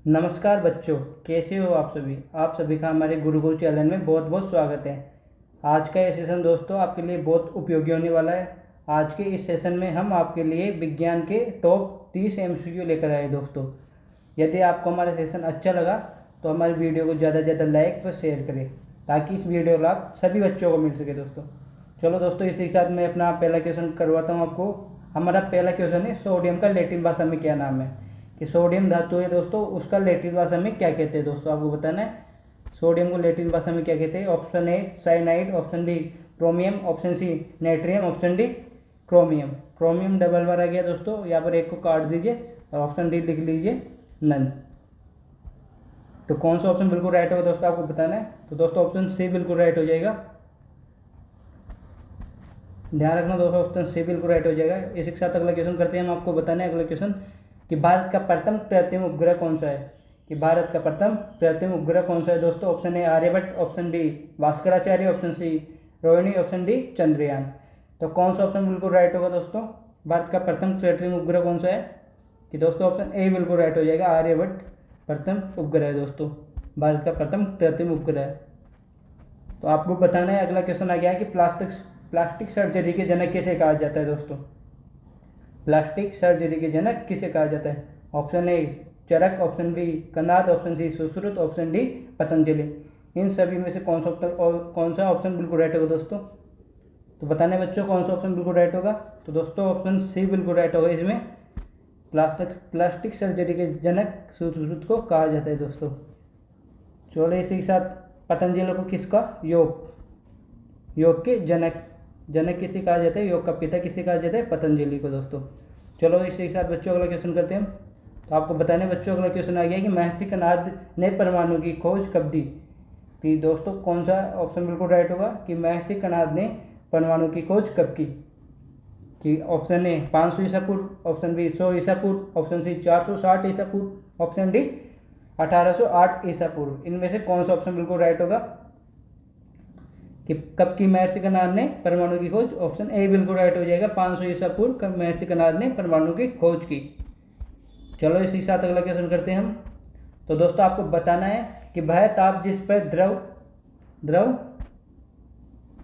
नमस्कार बच्चों, कैसे हो आप सभी। आप सभी का हमारे गुरुकुल चैनल में बहुत बहुत स्वागत है। आज का ये सेशन दोस्तों आपके लिए बहुत उपयोगी होने वाला है। आज के इस सेशन में हम आपके लिए विज्ञान के टॉप 30 MCQ लेकर आए दोस्तों। यदि आपको हमारा सेशन अच्छा लगा तो हमारी वीडियो को ज़्यादा से ज़्यादा लाइक व शेयर करें ताकि इस वीडियो का लाभ सभी बच्चों को मिल सके दोस्तों। चलो दोस्तों, इसी के साथ मैं अपना पहला क्वेश्चन करवाता हूँ आपको। हमारा पहला क्वेश्चन है, सोडियम का लैटिन भाषा में क्या नाम है। कि सोडियम धातु है दोस्तों, उसका लैटिन भाषा में क्या कहते हैं दोस्तों, आपको बताना है। सोडियम को लैटिन भाषा में क्या कहते हैं। Option A cyanide, option B chromium, option C nitrium, option D chromium. Chromium double बार आ गया दोस्तों, यहाँ पर एक को काट दीजिए और ऑप्शन डी लिख लीजिए नन। तो कौन सा ऑप्शन बिल्कुल राइट होगा दोस्तों, आपको बताना है। तो दोस्तों ऑप्शन सी बिल्कुल राइट हो जाएगा। ध्यान रखना दोस्तों, ऑप्शन सी बिल्कुल राइट हो जाएगा। इसी के साथ अगला क्वेश्चन करते हैं। हम आपको बताना है अगला क्वेश्चन कि भारत का प्रथम कृत्रिम उपग्रह कौन सा है। कि भारत का प्रथम कृत्रिम उपग्रह कौन सा है दोस्तों। Option A Aryabhatta, option B Bhaskaracharya, option C Rohini, option D Chandrayaan. तो कौन सा ऑप्शन बिल्कुल राइट होगा दोस्तों। भारत का प्रथम कृत्रिम उपग्रह कौन सा है। कि दोस्तों ऑप्शन ए बिल्कुल राइट हो जाएगा। आर्यभट्ट प्रथम उपग्रह है दोस्तों, भारत का प्रथम कृत्रिम उपग्रह है। तो आपको बताना है अगला क्वेश्चन आ गया है कि प्लास्टिक सर्जरी के जनक किसे कहा जाता है दोस्तों। प्लास्टिक सर्जरी के जनक किसे कहा जाता है। Option A Charak, option B Kanad, option C Sushrut, option D Patanjali. इन सभी में से कौन सा ऑप्शन बिल्कुल राइट होगा दोस्तों। तो बताने बच्चों कौन सा ऑप्शन बिल्कुल राइट होगा। तो दोस्तों ऑप्शन सी बिल्कुल राइट होगा। इसमें प्लास्टिक सर्जरी के जनक सुश्रुत को कहा जाता है दोस्तों। चलो इसी के साथ पतंजलि को किसका, योग के जनक किसे कहा जाता है। योग का पिता किसे कहा जाता है, पतंजलि को दोस्तों। चलो इसी के साथ बच्चों अगला क्वेश्चन करते हैं हम। तो आपको बताने बच्चों अगला क्वेश्चन आ गया कि महर्षि कणाद ने परमाणु की खोज कब दी। तो दोस्तों कौन सा ऑप्शन बिल्कुल राइट होगा कि महर्षि कणाद ने परमाणु की खोज कब की। कि ऑप्शन ए 500 ईसा पूर्व, ऑप्शन बी 100 ईसा पूर्व, ऑप्शन सी 460 ईसा पूर्व, ऑप्शन डी 1808 ईसा पूर्व। इनमें से कौन सा ऑप्शन बिल्कुल राइट होगा कि कब की महर्षि कणाद ने परमाणु की खोज। ऑप्शन ए बिल्कुल राइट हो जाएगा। 500 ईसा पूर्व महर्षि कणाद ने परमाणु की खोज की। चलो इसी के साथ अगला क्वेश्चन करते हैं हम। तो दोस्तों आपको बताना है कि वह ताप जिस पर द्रव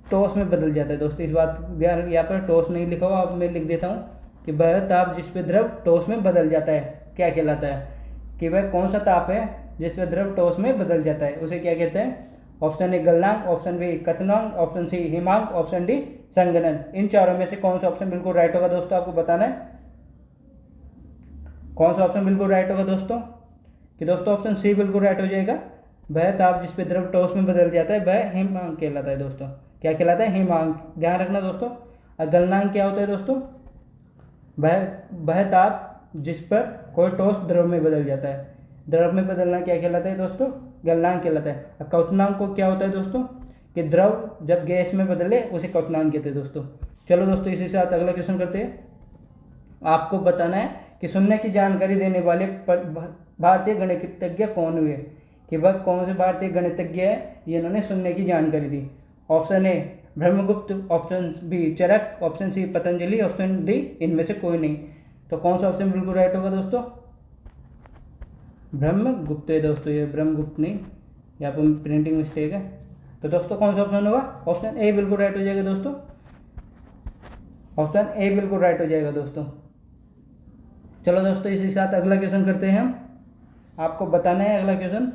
ठोस में बदल जाता है दोस्तों। इस बात ध्यान, यहाँ पर ठोस नहीं लिखा हुआ, अब मैं लिख देता हूँ कि वह ताप जिस पर द्रव ठोस में बदल जाता है क्या कहलाता है। कि वह कौन सा ताप है जिस पर द्रव ठोस में बदल जाता है, उसे क्या कहते हैं। ऑप्शन ए गलनांक, ऑप्शन बी क्वथनांक, ऑप्शन सी हिमांक, ऑप्शन डी संघनन। इन चारों में से कौन सा ऑप्शन बिल्कुल राइट होगा दोस्तों, आपको बताना है। कौन सा ऑप्शन बिल्कुल राइट होगा दोस्तों। कि दोस्तों ऑप्शन सी बिल्कुल राइट हो जाएगा। वह ताप जिस पे द्रव ठोस में बदल जाता है वह हिमांक कहलाता है दोस्तों। क्या कहलाता है, हिमांक। ध्यान रखना दोस्तों। गलनांक क्या होता है दोस्तों, वह ताप जिस पर कोई ठोस द्रव में बदल जाता है। द्रव में बदलना क्या कहलाता है दोस्तों, गलनांक कहलाता है। क्वथनांक को क्या होता है दोस्तों कि द्रव जब गैस में बदले उसे क्वथनांक कहते हैं दोस्तों। चलो दोस्तों इसी के साथ अगला क्वेश्चन करते हैं। आपको बताना है कि शून्य की जानकारी देने वाले भारतीय गणितज्ञ कौन हुए। कि वह कौन से भारतीय गणितज्ञ है जिन्होंने शून्य की जानकारी दी। Option A Brahmagupta, option B Charak, option C Patanjali, option D इनमें से कोई नहीं। तो कौन सा ऑप्शन बिल्कुल राइट होगा दोस्तों। ब्रह्मगुप्त है दोस्तों, ये ब्रह्मगुप्त नहीं, यहाँ पर प्रिंटिंग मिस्टेक है। तो दोस्तों कौन सा ऑप्शन होगा, ऑप्शन ए बिल्कुल राइट हो जाएगा दोस्तों। ऑप्शन ए बिल्कुल राइट हो जाएगा दोस्तों। चलो दोस्तों इसी के साथ अगला क्वेश्चन करते हैं हम। आपको बताना है अगला क्वेश्चन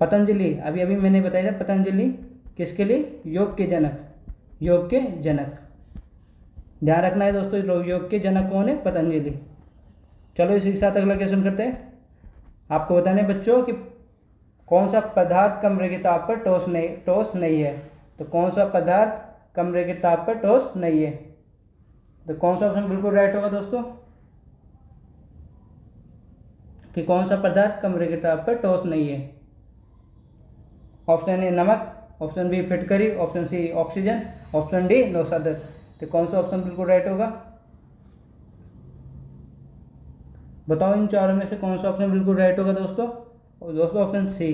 पतंजलि, अभी अभी मैंने बताया था पतंजलि किसके लिए, योग के जनक। ध्यान रखना है दोस्तों, योग के जनक कौन है, पतंजलि। चलो इसी के साथ अगला क्वेश्चन करते हैं। आपको बताना है बच्चों कि कौन सा पदार्थ कमरे के ताप पर ठोस नहीं है। तो कौन सा पदार्थ कमरे के ताप पर ठोस नहीं है। तो कौन सा ऑप्शन बिल्कुल राइट होगा दोस्तों कि कौन सा पदार्थ कमरे के ताप पर ठोस नहीं है। ऑप्शन ए नमक, ऑप्शन बी फिटकरी, option C oxygen, option D नौशादर। तो कौन सा ऑप्शन बिल्कुल राइट होगा, बताओ इन चारों में से कौन सा ऑप्शन बिल्कुल राइट होगा दोस्तों। और दोस्तों ऑप्शन सी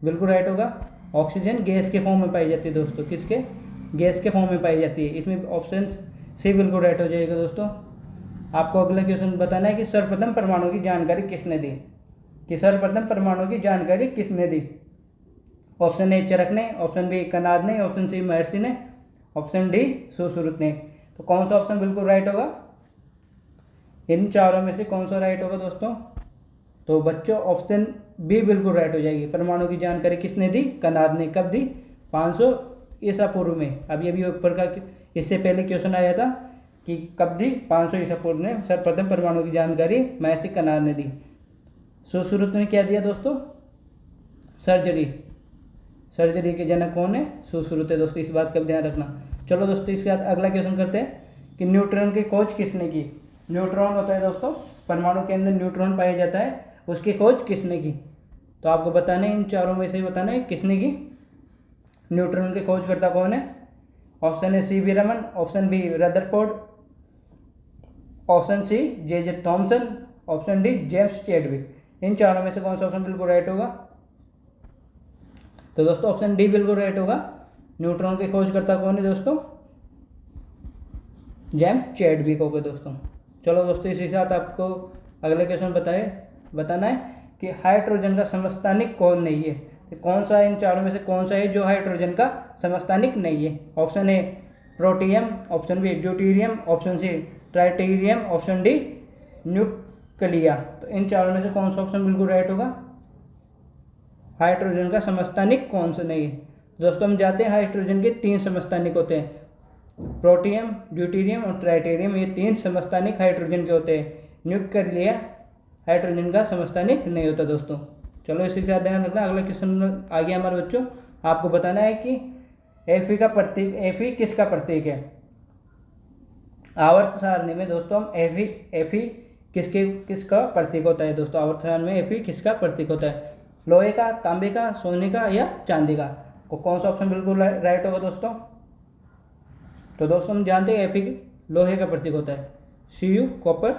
बिल्कुल राइट होगा। ऑक्सीजन गैस के फॉर्म में पाई जाती है दोस्तों, किसके, गैस के फॉर्म में पाई जाती है। इसमें ऑप्शन सी बिल्कुल राइट हो जाएगा दोस्तों। आपको अगला क्वेश्चन बताना है कि सर्वप्रथम परमाणु की जानकारी किसने दी, कि सर्वप्रथम परमाणु की जानकारी किसने दी। ऑप्शन ए चरक ने, ऑप्शन बी कनाद ने, ऑप्शन सी महर्षि ने, ऑप्शन डी सुश्रुत ने। तो कौन सा ऑप्शन बिल्कुल राइट होगा, इन चारों में से कौन सा राइट होगा दोस्तों? तो बच्चों ऑप्शन बी बिल्कुल राइट हो जाएगी। परमाणु की जानकारी किसने दी? कनाद ने। कब दी? 500 ईसा पूर्व में। अभी अभी ऊपर का इससे पहले क्वेश्चन आया था कि कब दी? 500 ईसा पूर्व में सर्वप्रथम परमाणु की जानकारी महर्षि कनाद ने दी। सुश्रुत ने क्या दिया दोस्तों? सर्जरी। सर्जरी के जनक कौन है? सुश्रुत है दोस्तों, इस बात का ध्यान रखना। चलो दोस्तों इसके बाद अगला क्वेश्चन करते हैं कि न्यूट्रॉन की खोज किसने की। न्यूट्रॉन होता है दोस्तों, परमाणु के अंदर न्यूट्रॉन पाया जाता है, उसकी खोज किसने की? तो आपको बताना है, इन चारों में से बताना है किसने की। न्यूट्रॉन की खोजकर्ता कौन है? Option A C V. Raman, option B Rutherford, option C J Thomson, option D James Chadwick. इन चारों में से कौन सा ऑप्शन बिल्कुल राइट होगा? तो दोस्तों ऑप्शन डी बिल्कुल राइट होगा। न्यूट्रॉन की खोजकर्ता कौन है दोस्तों? जेम्स चैडविक होगा दोस्तों। चलो दोस्तों इसी के साथ आपको अगला क्वेश्चन बताना है कि हाइड्रोजन का समस्थानिक कौन नहीं है। तो कौन सा इन चारों में से कौन सा है जो हाइड्रोजन का समस्थानिक नहीं है? Option A protium, option B deuterium, option C tritium, option D nucleus. तो इन चारों में से कौन सा ऑप्शन बिल्कुल राइट होगा? हाइड्रोजन का समस्थानिक कौन सा नहीं है? दोस्तों हम जानते हैं हाइड्रोजन के 3 समस्थानिक होते हैं, प्रोटियम, ड्यूटेरियम और ट्राइटेरियम। ये 3 समस्थानिक हाइड्रोजन के होते हैं। न्यूक्लिया हाइड्रोजन का समस्थानिक नहीं होता दोस्तों। चलो इसी के साथ ध्यान रखना। अगला क्वेश्चन आ गया हमारे बच्चों, आपको बताना है कि Fe का प्रतीक, Fe किसका प्रतीक है? आवर्त सारणी में दोस्तों हम Fe किसका प्रतीक होता है दोस्तों? आवर्त सारणी में Fe किसका प्रतीक होता है? लोहे का, तांबे का, सोने का या चांदी का? कौन सा ऑप्शन बिल्कुल राइट होगा दोस्तों? तो दोस्तों हम जानते हैं Fe लोहे का प्रतीक होता है, Cu कॉपर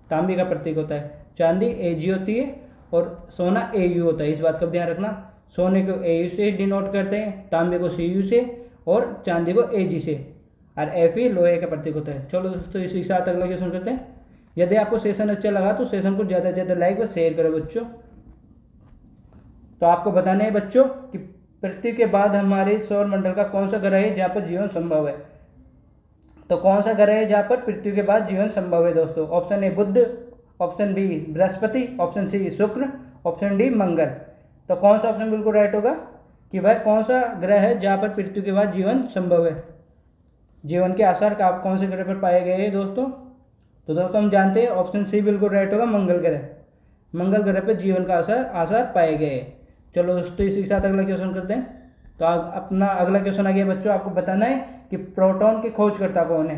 तांबे का प्रतीक होता है, चांदी Ag होती है और सोना Au होता है। इस बात का ध्यान रखना। सोने को Au से डिनोट करते हैं, तांबे को Cu से और चांदी को Ag से, और Fe लोहे का प्रतीक होता है। चलो दोस्तों इसी के साथ अगला क्वेश्चन करते हैं। यदि आपको सेशन अच्छा लगा तो सेशन को ज़्यादा से ज़्यादा लाइक और शेयर करो बच्चों। तो आपको बताना है बच्चों कि पृथ्वी के बाद हमारे सौर मंडल का कौन सा ग्रह है जहाँ पर जीवन संभव है। तो कौन सा ग्रह है जहाँ पर पृथ्वी के बाद जीवन संभव है दोस्तों? Option A Budh, option B Brihaspati, option C Shukra, option D मंगल। तो कौन सा ऑप्शन बिल्कुल राइट होगा कि वह कौन सा ग्रह है जहाँ पर पृथ्वी के बाद जीवन संभव है? जीवन के आसार का कौन से ग्रह पर पाए गए हैं दोस्तों? तो दोस्तों हम जानते हैं ऑप्शन सी बिल्कुल राइट होगा, मंगल ग्रह। मंगल ग्रह पर जीवन का आसार पाए गए हैं। चलो दोस्तों इसी के साथ अगला क्वेश्चन करते हैं। तो अपना अगला क्वेश्चन आ गया बच्चों, आपको बताना है कि प्रोटॉन की खोजकर्ता कौन है,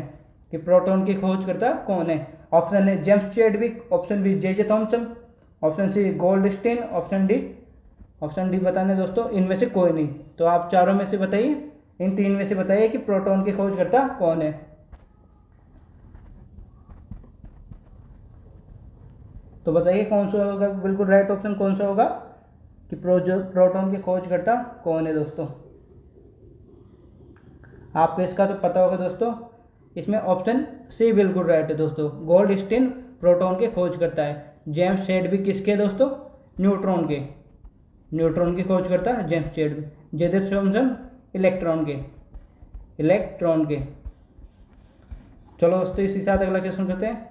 कि प्रोटॉन की खोजकर्ता कौन है? Option A James Chadwick, option B J Thomson, option C Goldstein, option D बताने दोस्तों इनमें से कोई नहीं। तो आप चारों में से बताइए, इन 3 में से बताइए कि प्रोटॉन की खोजकर्ता कौन है। तो बताइए कौन सा होगा बिल्कुल राइट ऑप्शन, कौन सा होगा कि प्रोटॉन की खोजकर्ता कौन है दोस्तों? आपको इसका तो पता होगा दोस्तों, इसमें ऑप्शन सी बिल्कुल राइट है दोस्तों। गोल्डस्टीन प्रोटॉन के खोज करता है। जेम्स चैडविक किसके दोस्तों? न्यूट्रॉन की खोज करता है James Chadwick. J Thomson electron के। चलो दोस्तों इसी के साथ अगला क्वेश्चन करते हैं।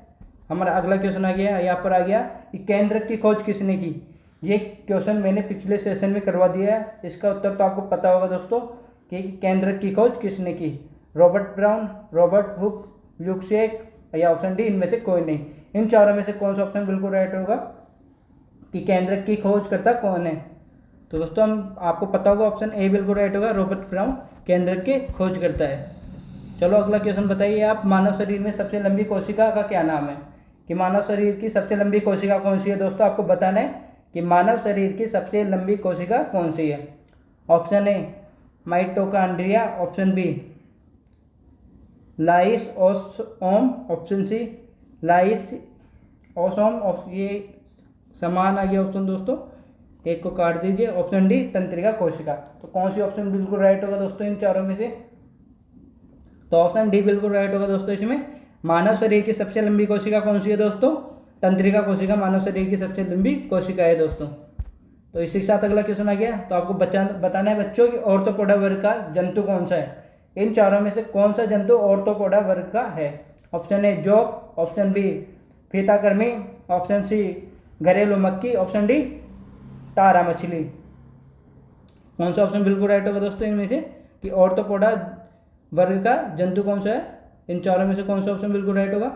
हमारा अगला क्वेश्चन आ गया, यहाँ पर आ गया कि केंद्रक की खोज किसने की। ये क्वेश्चन मैंने पिछले सेशन में करवा दिया है। इसका उत्तर तो आपको पता होगा दोस्तों कि केंद्रक की खोज किसने की। रॉबर्ट ब्राउन, रॉबर्ट हुक, ल्यूकशेक या ऑप्शन डी इनमें से कोई नहीं। इन चारों में से कौन सा ऑप्शन बिल्कुल राइट होगा कि केंद्रक की खोज करता कौन है? तो दोस्तों हम आपको पता होगा ऑप्शन ए बिल्कुल राइट होगा, रॉबर्ट ब्राउन केंद्रक की खोज करता है। चलो अगला क्वेश्चन बताइए आप, मानव शरीर में सबसे लंबी कोशिका का क्या नाम है? कि मानव शरीर की सबसे लंबी कोशिका कौन सी है दोस्तों? आपको बताना है कि मानव शरीर की सबसे लंबी कोशिका कौन सी है। Option A mitochondria, option B lysosome, option C lysosome. ये समान आ गया ऑप्शन दोस्तों, एक को काट दीजिए। ऑप्शन डी तंत्रिका कोशिका। तो कौन सी ऑप्शन बिल्कुल राइट होगा दोस्तों इन चारों में से? तो ऑप्शन डी बिल्कुल राइट होगा दोस्तों, इसमें मानव शरीर की सबसे लंबी कोशिका कौन सी है दोस्तों? तंत्रिका कोशिका मानव शरीर की सबसे लंबी कोशिका है दोस्तों। तो इसी के साथ अगला क्वेश्चन आ गया। तो आपको बताना है बच्चों कि ऑर्थोपोडा वर्ग का जंतु कौन सा है। इन चारों में से कौन सा जंतु ऑर्थोपोडा वर्ग का है? ऑप्शन ए जोंक, ऑप्शन बी फीताकृमि, ऑप्शन सी घरेलू मक्खी, ऑप्शन डी तारा मछली। कौन सा ऑप्शन बिल्कुल राइट होगा दोस्तों इनमें से कि ऑर्थोपोडा वर्ग का जंतु कौन सा है? इन चारों में से कौन सा ऑप्शन बिल्कुल राइट होगा?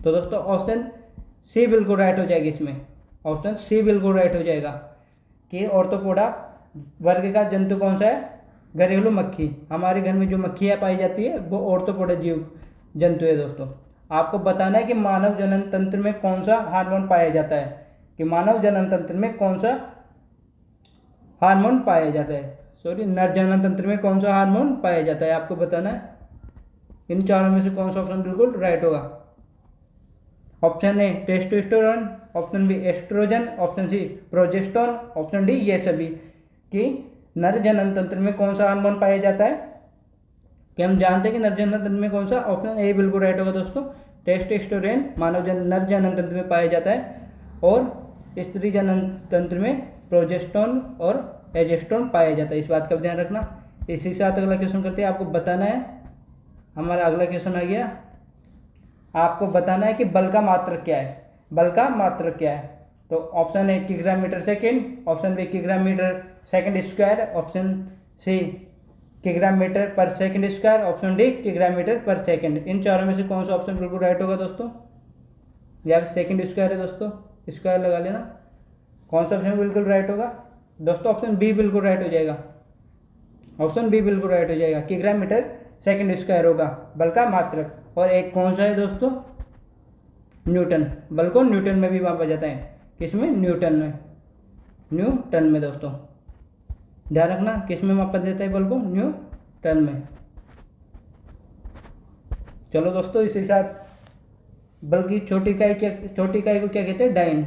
तो दोस्तों ऑप्शन सी बिल्कुल राइट हो जाएगी इसमें। ऑप्शन सी बिल्कुल राइट हो जाएगा कि ऑर्थोपोडा वर्ग का जंतु कौन सा है? घरेलू मक्खी। हमारे घर में जो मक्खियाँ पाई जाती है वो ऑर्थोपोडा जीव जंतु है दोस्तों। आपको बताना है कि मानव जनन तंत्र में कौन सा हार्मोन पाया जाता है, कि मानव जनन तंत्र में कौन सा हार्मोन पाया जाता है, नर जनन तंत्र में कौन सा हार्मोन पाया जाता है, आपको बताना है। इन चारों में से कौन सा ऑप्शन बिल्कुल राइट होगा? Option A testosterone, option B estrogen, option C progesterone, option D ये सभी। कि नर जनन तंत्र में कौन सा हार्मोन पाया जाता है? कि हम जानते हैं कि नर जनन तंत्र में कौन सा? ऑप्शन ए बिल्कुल राइट होगा दोस्तों। टेस्टोस्टेरोन नर जनन तंत्र में पाया जाता है और स्त्री जनन तंत्र में प्रोजेस्टेरोन और एजेस्ट्रोन पाया जाता है। इस बात का ध्यान रखना। इसी के साथ अगला क्वेश्चन करते हैं। आपको बताना है, हमारा अगला क्वेश्चन आ गया, आपको बताना है कि बल का मात्रक क्या है। बल का मात्रक क्या है? तो option A kilogram metre second, option B kilogram metre second square, option C kilogram metre per second square, option D kilogram metre per second. इन चारों में से कौन सा ऑप्शन बिल्कुल राइट होगा दोस्तों? यहाँ पे सेकेंड स्क्वायर है दोस्तों, स्क्वायर लगा लेना। कौन सा ऑप्शन बिल्कुल राइट होगा दोस्तों? ऑप्शन बी बिल्कुल राइट हो जाएगा। ऑप्शन बी बिल्कुल राइट हो जाएगा, किग्राम मीटर सेकेंड स्क्वायर होगा बल का मात्रक। और एक कौन सा है दोस्तों? न्यूटन। बल को न्यूटन में भी मापा जाता है। किसमें? न्यूटन में। न्यूटन में दोस्तों ध्यान रखना, किस में मापा जाता है बल को? न्यूटन में। चलो दोस्तों इसी के साथ बल की छोटी इकाई को क्या कहते हैं? डाइन।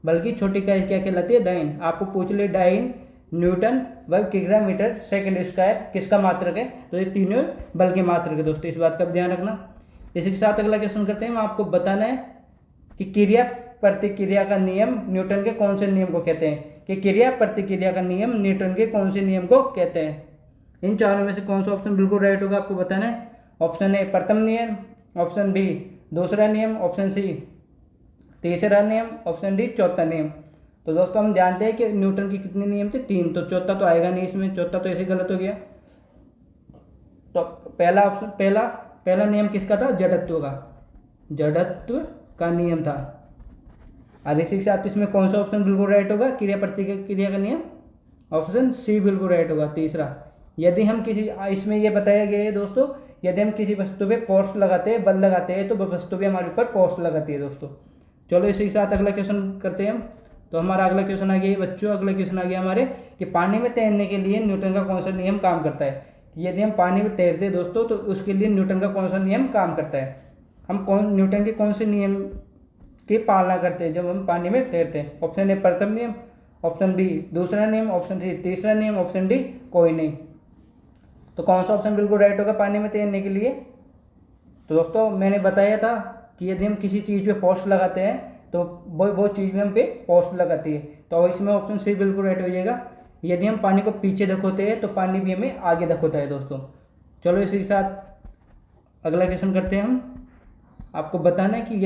बल की छोटी इकाई क्या कहलाती है? डाइन। आपको पूछ ले डाइन, न्यूटन व किग्रा मीटर सेकेंड स्क्वायर किसका मात्रक है? तो ये तीनों बल के मात्रक है दोस्तों। इस बात का ध्यान रखना। इसी के साथ अगला क्वेश्चन करते हैं। मैं आपको बताना है कि क्रिया प्रतिक्रिया का नियम न्यूटन के कौन से नियम को कहते हैं? कि क्रिया प्रतिक्रिया का नियम न्यूटन के कौन से नियम को कहते हैं? इन चारों में से कौन सा ऑप्शन बिल्कुल राइट होगा आपको बताना है। ऑप्शन ए प्रथम नियम, ऑप्शन बी दूसरा नियम, ऑप्शन सी तीसरा नियम, ऑप्शन डी चौथा नियम। तो दोस्तों हम जानते हैं कि न्यूटन के कितने नियम थे? 3। तो चौथा तो आएगा नहीं इसमें, चौथा तो ऐसे गलत हो गया। तो पहला ऑप्शन पहला नियम किसका था? जड़त्व का। जड़त्व का नियम था। और इसी के साथ इसमें कौन सा ऑप्शन बिल्कुल राइट होगा? क्रिया प्रतिक्रिया का नियम। ऑप्शन सी बिल्कुल राइट होगा, तीसरा। यदि हम किसी इसमें यह बताया गया है दोस्तों, यदि हम किसी वस्तु पे फोर्स लगाते हैं, बल लगाते हैं, तो वह वस्तु भी हमारे ऊपर फोर्स लगाती है दोस्तों। चलो इसी के साथ अगला क्वेश्चन करते हैं हम। तो हमारा अगला क्वेश्चन आ गया बच्चों, अगला क्वेश्चन आ गया हमारे कि पानी में तैरने के लिए न्यूटन का कौन सा नियम काम करता है। यदि हम पानी में तैरते हैं दोस्तों तो उसके लिए न्यूटन का कौन सा नियम काम करता है? हम न्यूटन के कौन से नियम की पालना करते हैं जब हम पानी में तैरते हैं? ऑप्शन ए प्रथम नियम, ऑप्शन बी दूसरा नियम, ऑप्शन सी तीसरा नियम, ऑप्शन डी कोई नहीं। तो कौन सा ऑप्शन बिल्कुल राइट होगा पानी में तैरने के लिए? तो दोस्तों मैंने बताया था कि यदि हम किसी चीज़ पे फोर्स लगाते हैं तो वो चीज़ में हम पे फोर्स लगाती है। तो इसमें ऑप्शन सी बिल्कुल राइट हो जाएगा। यदि हम पानी को पीछे धकेलते हैं तो पानी भी हमें आगे धकेलता है दोस्तों। चलो इसी के साथ अगला क्वेश्चन करते हैं हम। आपको बताना है कि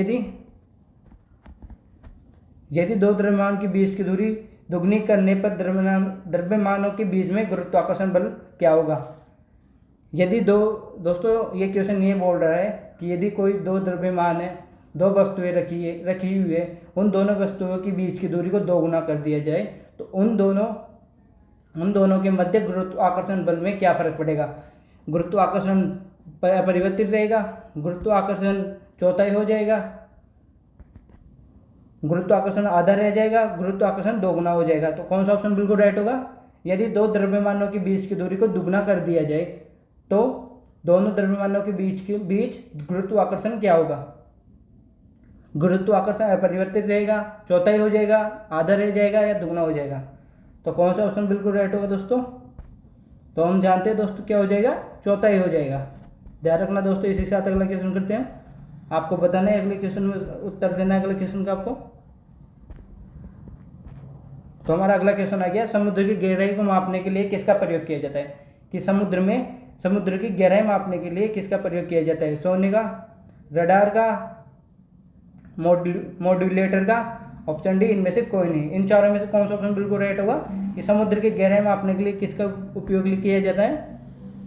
यदि दो द्रव्यमान के बीच की दूरी दुगनी करने पर द्रव्यमानों के बीच में गुरुत्वाकर्षण बल क्या होगा? यदि दोस्तों ये क्वेश्चन ये बोल रहा है कि यदि कोई दो द्रव्यमान है, दो वस्तुएं रखी हुई है, उन दोनों वस्तुओं के बीच की दूरी को दोगुना कर दिया जाए तो उन दोनों के मध्य गुरुत्वाकर्षण बल में क्या फर्क पड़ेगा? गुरुत्वाकर्षण परिवर्तित रहेगा, गुरुत्वाकर्षण चौथाई हो जाएगा, गुरुत्वाकर्षण आधा रह जाएगा, गुरुत्वाकर्षण दोगुना हो जाएगा। तो कौन सा ऑप्शन बिल्कुल राइट होगा? यदि दो द्रव्यमानों के बीच की दूरी को दुगना कर दिया जाए तो दोनों द्रव्यमानों के बीच गुरुत्वाकर्षण क्या होगा? गुरुत्वाकर्षण अपरिवर्तित रहेगा, चौथाई हो जाएगा, आधा रह जाएगा या दुगना हो जाएगा। तो कौन सा ऑप्शन बिल्कुल राइट होगा दोस्तों? तो हम जानते हैं दोस्तों क्या हो जाएगा? चौथाई हो जाएगा। ध्यान रखना दोस्तों। इसी के साथ अगला क्वेश्चन करते हैं। आपको बताना है अगले क्वेश्चन में उत्तर देना है अगले क्वेश्चन का आपको। तो हमारा अगला क्वेश्चन आ गया, समुद्र की गहराई को मापने के लिए किसका प्रयोग किया जाता है? कि समुद्र की गहराई मापने के लिए किसका प्रयोग किया जाता है? सोने का, रडार का, मॉड्यूलेटर का, ऑप्शन डी इनमें से कोई नहीं। इन चारों में से कौन सा ऑप्शन बिल्कुल राइट होगा कि समुद्र की गहराई मापने के लिए किसका उपयोग किया जाता है?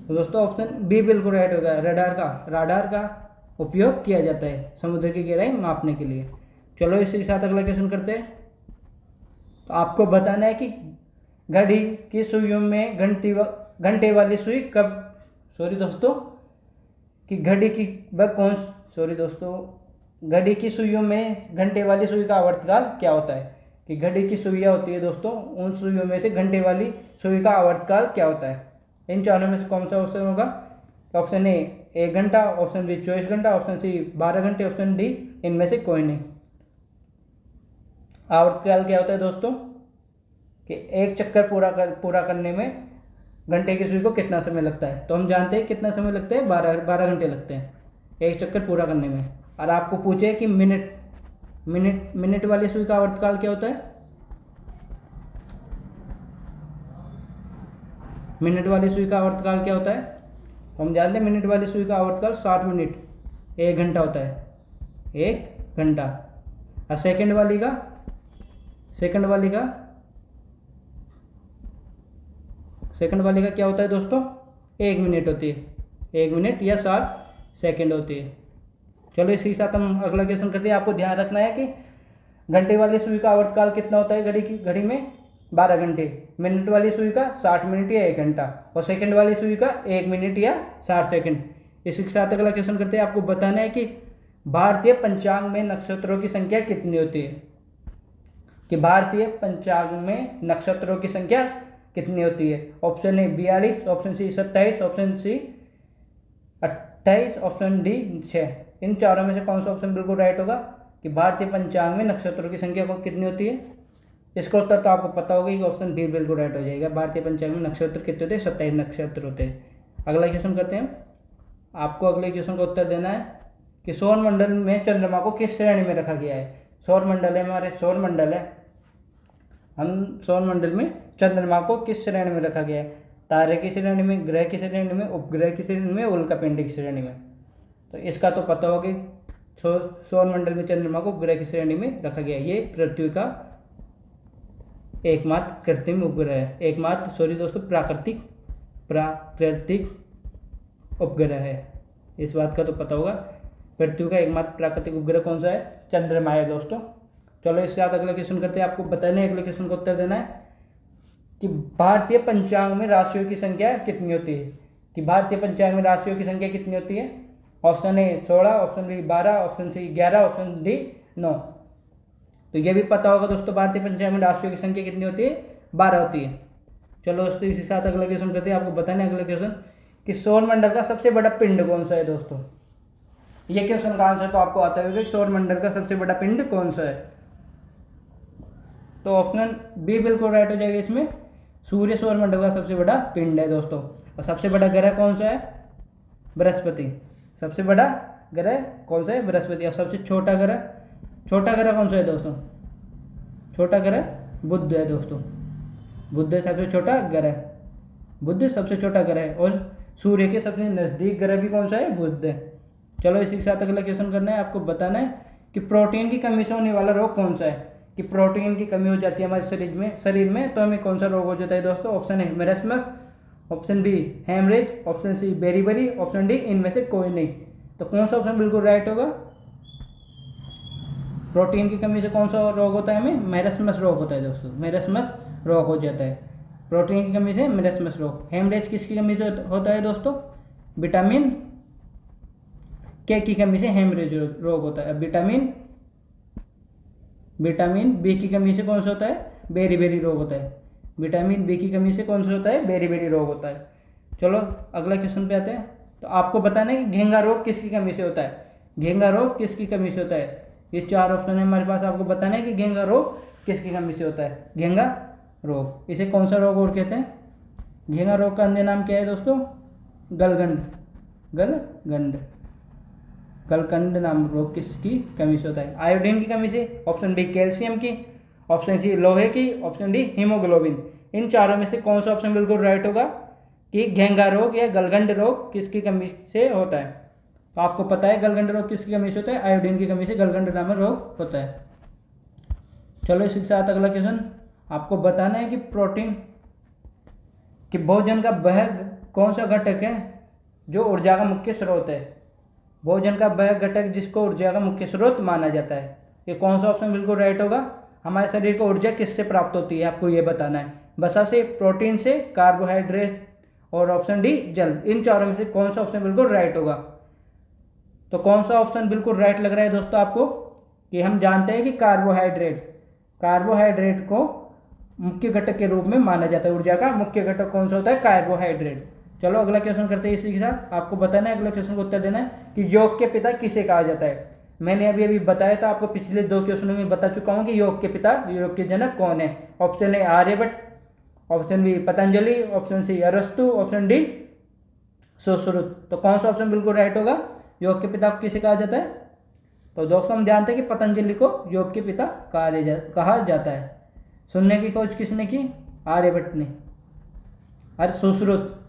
तो दोस्तों ऑप्शन बी बिल्कुल राइट होगा, राडार का उपयोग किया जाता है समुद्र की गहराई मापने के लिए। चलो इसी के साथ अगला क्वेश्चन करते हैं। तो आपको बताना है कि घड़ी की सुइयों में घंटे वाली सुई कब, घड़ी की सुइयों में घंटे वाली सुई का आवर्तकाल क्या होता है? कि घड़ी की सुइयाँ होती है दोस्तों, उन सुइयों में से घंटे वाली सुई का आवर्तकाल क्या होता है? इन चारों में से कौन सा ऑप्शन होगा? ऑप्शन ए 1 घंटा, ऑप्शन बी 24 घंटा, ऑप्शन सी 12 घंटे, ऑप्शन डी इनमें से कोई नहीं। आवर्तकाल क्या होता है दोस्तों? कि एक चक्कर पूरा करने में घंटे की सुई को कितना समय लगता है? तो हम जानते हैं कितना समय लगता है, 12 घंटे लगते हैं एक चक्कर पूरा करने में। और आपको पूछे कि मिनट वाली सुई का आवर्तकाल क्या होता है? मिनट वाली सुई का आवर्तकाल क्या होता है? हम जानते हैं मिनट वाली सुई का आवर्तकाल 60 मिनट, 1 घंटा होता है, 1 घंटा। और सेकंड वाली का क्या होता है दोस्तों? 1 मिनट होती है, 1 मिनट या 60 सेकंड होती है। चलो इसी के साथ हम अगला क्वेश्चन करते हैं। आपको ध्यान रखना है कि घंटे वाली सुई का आवर्तकाल कितना होता है घड़ी में? 12 घंटे। मिनट वाली सुई का 60 मिनट या 1 घंटा, और सेकंड वाली सुई का 1 मिनट या 60 सेकंड। इसी के साथ अगला क्वेश्चन करते हैं। आपको बताना है कि भारतीय पंचांग में नक्षत्रों की संख्या कितनी होती है? कि भारतीय पंचांग में नक्षत्रों की संख्या कितनी होती है? Option A 42, option C 27, option C 28, option D 6। इन चारों में से कौन सा ऑप्शन बिल्कुल राइट होगा कि भारतीय पंचांग में नक्षत्रों की संख्या कितनी होती है? इसका उत्तर तो आपको पता होगा कि ऑप्शन बी बिल्कुल राइट हो जाएगा। भारतीय पंचांग में नक्षत्र कितने होते हैं? 27 नक्षत्र होते हैं। अगला क्वेश्चन करते हैं। आपको अगले क्वेश्चन का उत्तर देना है कि सौर मंडल में चंद्रमा को किस श्रेणी में रखा गया है? सौर मंडल है, हमारे सौर मंडल है, हम सौर मंडल में चंद्रमा को किस श्रेणी में रखा गया है? तारे की श्रेणी में, ग्रह की श्रेणी में, उपग्रह की श्रेणी में, उल्कापिंड की श्रेणी में। तो इसका तो पता होगा कि सौर मंडल में चंद्रमा को उपग्रह की श्रेणी में रखा गया है। ये पृथ्वी का एकमात्र कृत्रिम उपग्रह है, प्राकृतिक उपग्रह है। इस बात का तो पता होगा। पृथ्वी का एकमात्र प्राकृतिक उपग्रह कौन सा है? चंद्रमा है दोस्तों। चलो इसके साथ अगला क्वेश्चन करते हैं। आपको बताना है, अगले क्वेश्चन का उत्तर देना है कि भारतीय पंचांग में राशियों की संख्या कितनी होती है? कि भारतीय पंचांग में राशियों की संख्या कितनी होती है? Option A 16, option B 12, option C 11, option D 9। तो ये भी पता होगा दोस्तों, भारतीय पंचांग में राशियों की संख्या कितनी होती है? 12 होती है। चलो दोस्तों इसी के साथ अगला क्वेश्चन करते हैं। आपको बताना है अगला क्वेश्चन कि सौर मंडल का सबसे बड़ा पिंड कौन सा है दोस्तों? ये क्वेश्चन का आंसर तो आपको आता होगा कि सौर मंडल का सबसे बड़ा पिंड कौन सा है? तो ऑप्शन बी बिल्कुल राइट हो जाएगा। इसमें सूर्य सौर मंडल का सबसे बड़ा पिंड है दोस्तों। और सबसे बड़ा ग्रह कौन सा है? बृहस्पति। सबसे बड़ा ग्रह कौन सा है? बृहस्पति। और सबसे छोटा ग्रह कौन सा है दोस्तों? छोटा ग्रह बुध है दोस्तों। बुध सबसे छोटा ग्रह है। और सूर्य के सबसे नज़दीक ग्रह भी कौन सा है? बुध है। चलो इसी के साथ अगला क्वेश्चन करना है। आपको बताना है कि प्रोटीन की कमी से होने वाला रोग कौन सा है? कि प्रोटीन की कमी हो जाती है हमारे शरीर में तो हमें कौन सा रोग हो जाता है दोस्तों? Option A marasmus, option B haemorrhage, option C beriberi, option D इनमें से कोई नहीं। तो कौन सा ऑप्शन बिल्कुल राइट होगा? प्रोटीन की कमी से कौन सा रोग होता है हमें? मेरेस्मस रोग होता है दोस्तों। मेरेस्मस रोग हो जाता है प्रोटीन की कमी से, मेरेस्मस रोग। हेमरेज किसकी कमी से होता है दोस्तों? विटामिन के की कमी से हेमरेज रोग होता है। विटामिन बी की कमी से कौन सा होता है? बेरीबेरी रोग होता है। विटामिन बी की कमी से कौन सा होता है? बेरीबेरी रोग होता है। चलो अगला क्वेश्चन पे आते हैं। तो आपको बताना है कि घेंगा रोग किसकी कमी से होता है? घेंगा रोग किसकी कमी से होता है? ये 4 ऑप्शन है हमारे पास। आपको बताना है कि घेंगा रोग किसकी कमी से होता है? घेंगा रोग। इसे कौन सा रोग और कहते हैं? घेंगा रोग का अन्य नाम क्या है दोस्तों? गलगंड। गलगंड। गलगंड नाम रोग किसकी कमी से होता है? आयोडीन की कमी से, ऑप्शन बी कैल्शियम की, ऑप्शन सी लोहे की, ऑप्शन डी हीमोग्लोबिन। इन चारों में से कौन सा ऑप्शन बिल्कुल राइट होगा कि घेंगा रोग या गलगंड रोग किसकी कमी से होता है? तो आपको पता है गलगंड रोग किसकी कमी से होता है? आयोडीन की कमी से गलगंड नामक रोग होता है। चलो इसी के साथ अगला क्वेश्चन आपको बताना है कि प्रोटीन कि भोजन का वह कौन सा घटक है जो ऊर्जा का मुख्य स्रोत है? भोजन का वह घटक जिसको ऊर्जा का मुख्य स्रोत माना जाता है, ये कौन सा ऑप्शन बिल्कुल राइट होगा? हमारे शरीर को ऊर्जा किससे प्राप्त होती है आपको ये बताना है। वसा से, प्रोटीन से, कार्बोहाइड्रेट और ऑप्शन डी जल। इन चारों में से कौन सा ऑप्शन बिल्कुल राइट होगा? तो कौन सा ऑप्शन बिल्कुल राइट लग रहा है दोस्तों आपको? कि हम जानते हैं कि कार्बोहाइड्रेट को मुख्य घटक के रूप में माना जाता है। ऊर्जा का मुख्य घटक कौन सा होता है? कार्बोहाइड्रेट। चलो अगला क्वेश्चन करते हैं। इसी के साथ आपको बताना है, अगला क्वेश्चन को उत्तर देना है कि योग के पिता किसे कहा जाता है? मैंने अभी बताया था आपको, पिछले 2 क्वेश्चनों में बता चुका हूं कि योग के पिता, योग के जनक कौन है। Option A Aryabhatta, option B Patanjali, option C अरस्तु, ऑप्शन डी सुश्रुत। तो कौन सा ऑप्शन बिल्कुल राइट होगा? योग के पिता किसे कहा जाता है? तो दोस्तों हम जानते हैं कि पतंजलि को योग के पिता कहा जाता है। शून्य की खोज किसने की? आर्यभट्ट ने। अरे सुश्रुत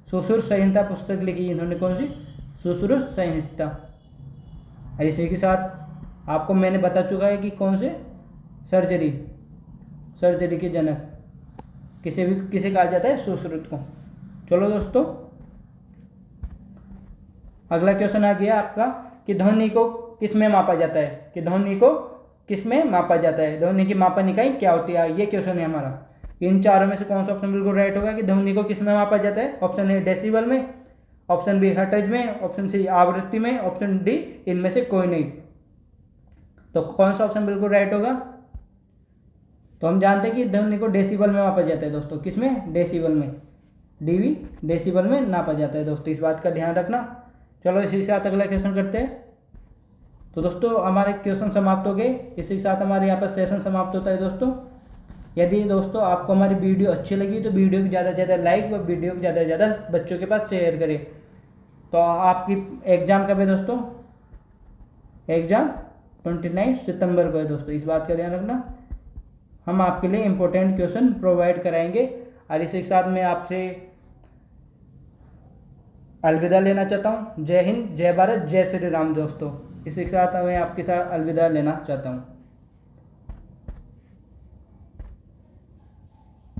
संहिता पुस्तक लिखी इन्होंने, कौन सी? सुश्रुत संहिता। और इसी के साथ आपको मैंने बता चुका है कि कौन से सर्जरी के जनक किसे कहा जाता है? सुश्रुत को। चलो दोस्तों अगला क्वेश्चन आ गया आपका कि ध्वनि को किस में मापा जाता है? ध्वनि की मापन इकाई क्या होती है? ये क्वेश्चन है हमारा। इन चारों में से कौन सा ऑप्शन बिल्कुल राइट होगा कि ध्वनि को किस में मापा जाता है? ऑप्शन ए डेसिबल में, ऑप्शन बी हर्ट्ज में, ऑप्शन सी आवृत्ति में, ऑप्शन डी इनमें से कोई नहीं। तो कौन सा ऑप्शन बिल्कुल राइट होगा? तो हम जानते हैं कि ध्वनि को डेसिबल में मापा जाता है दोस्तों। किसमें? डेसिबल में। डीबी डेसिबल में नापा जाता है दोस्तों, इस बात का ध्यान रखना। चलो इसी के साथ अगला क्वेश्चन करते हैं। तो दोस्तों हमारे क्वेश्चन समाप्त हो गए। इसी के साथ हमारे यहाँ पर सेशन समाप्त होता है दोस्तों। यदि दोस्तों आपको हमारी वीडियो अच्छी लगी तो वीडियो को ज़्यादा से ज़्यादा लाइक व वीडियो को ज़्यादा से ज़्यादा बच्चों के पास शेयर करें। तो आपकी एग्ज़ाम कब है दोस्तों? एग्ज़ाम 29 सितंबर को है दोस्तों, इस बात का ध्यान रखना। हम आपके लिए इम्पोर्टेंट क्वेश्चन प्रोवाइड कराएंगे। और इसी के साथ मैं आपसे अलविदा लेना चाहता हूँ। जय हिंद, जय भारत, जय श्री राम दोस्तों। इसी के साथ मैं आपके साथ अलविदा लेना चाहता हूँ।